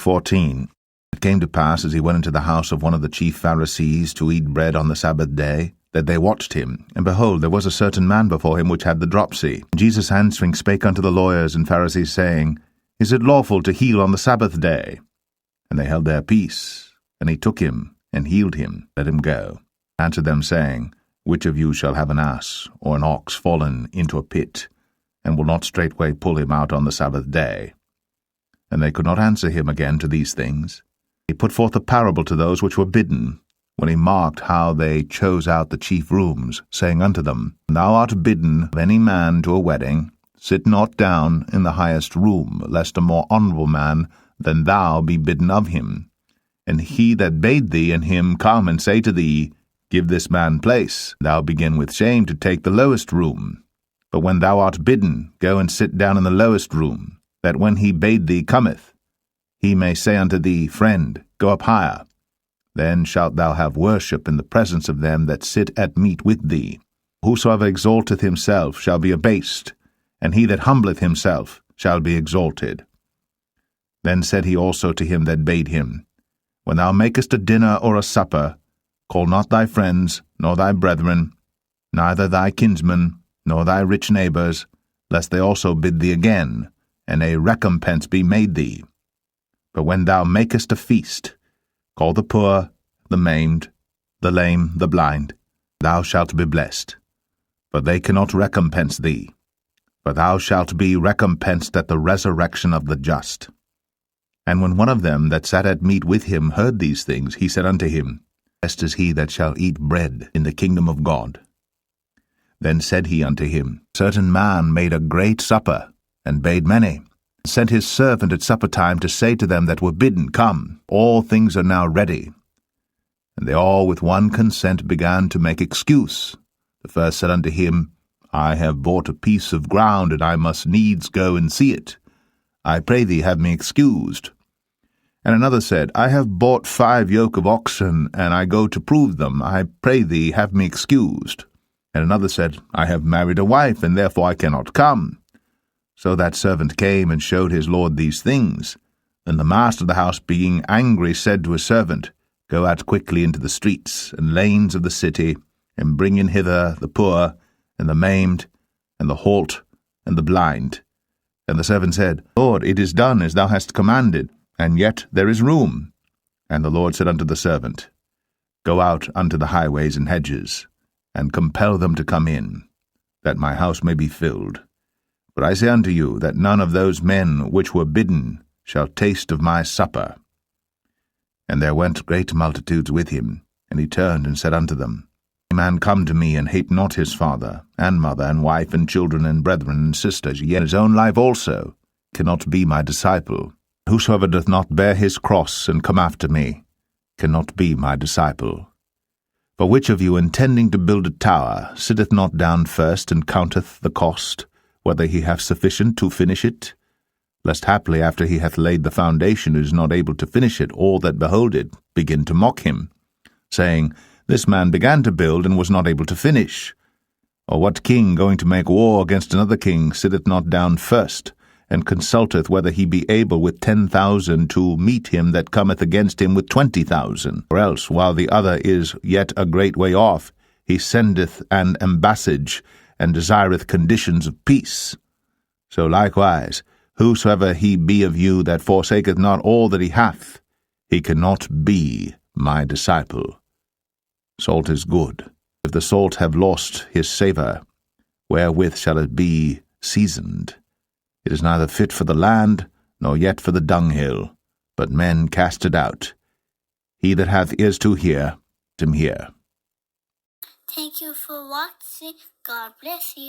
14. It came to pass, as he went into the house of one of the chief Pharisees to eat bread on the Sabbath day, that they watched him. And behold, there was a certain man before him which had the dropsy. And Jesus answering spake unto the lawyers and Pharisees, saying, Is it lawful to heal on the Sabbath day? And they held their peace. And he took him, and healed him, let him go. Answered them, saying, Which of you shall have an ass, or an ox fallen into a pit, and will not straightway pull him out on the Sabbath day? And they could not answer him again to these things. He put forth a parable to those which were bidden, when he marked how they chose out the chief rooms, saying unto them, Thou art bidden of any man to a wedding, sit not down in the highest room, lest a more honourable man than thou be bidden of him. And he that bade thee and him come and say to thee, Give this man place, thou begin with shame to take the lowest room. But when thou art bidden, go and sit down in the lowest room, that when he bade thee cometh, he may say unto thee, Friend, go up higher. Then shalt thou have worship in the presence of them that sit at meat with thee. Whosoever exalteth himself shall be abased, and he that humbleth himself shall be exalted. Then said he also to him that bade him, When thou makest a dinner or a supper, call not thy friends, nor thy brethren, neither thy kinsmen, nor thy rich neighbours, lest they also bid thee again, and a recompense be made thee. But when thou makest a feast, call the poor, the maimed, the lame, the blind, thou shalt be blessed. For they cannot recompense thee, for thou shalt be recompensed at the resurrection of the just. And when one of them that sat at meat with him heard these things, he said unto him, Blessed is he that shall eat bread in the kingdom of God. Then said he unto him, Certain man made a great supper, and bade many, and sent his servant at supper time to say to them that were bidden, Come, all things are now ready. And they all with one consent began to make excuse. The first said unto him, I have bought a piece of ground, and I must needs go and see it. I pray thee, have me excused. And another said, I have bought 5 yoke of oxen, and I go to prove them. I pray thee, have me excused. And another said, I have married a wife, and therefore I cannot come. So that servant came and showed his lord these things. Then the master of the house, being angry, said to his servant, Go out quickly into the streets and lanes of the city, and bring in hither the poor, and the maimed, and the halt, and the blind. And the servant said, Lord, it is done as thou hast commanded, and yet there is room. And the Lord said unto the servant, Go out unto the highways and hedges, and compel them to come in, that my house may be filled. But I say unto you, that none of those men which were bidden shall taste of my supper. And there went great multitudes with him, and he turned and said unto them, A man come to me, and hate not his father, and mother, and wife, and children, and brethren, and sisters, yet his own life also, cannot be my disciple. Whosoever doth not bear his cross, and come after me, cannot be my disciple. For which of you, intending to build a tower, sitteth not down first, and counteth the cost, whether he have sufficient to finish it? Lest haply after he hath laid the foundation is not able to finish it, all that behold it begin to mock him, saying, This man began to build, and was not able to finish. Or what king, going to make war against another king, sitteth not down first, and consulteth whether he be able with 10,000 to meet him that cometh against him with 20,000? Or else, while the other is yet a great way off, he sendeth an ambassage, and desireth conditions of peace. So likewise, whosoever he be of you that forsaketh not all that he hath, he cannot be my disciple. Salt is good. If the salt have lost his savour, wherewith shall it be seasoned? It is neither fit for the land, nor yet for the dunghill, but men cast it out. He that hath ears to hear, let him hear. Thank you for watching. God bless you.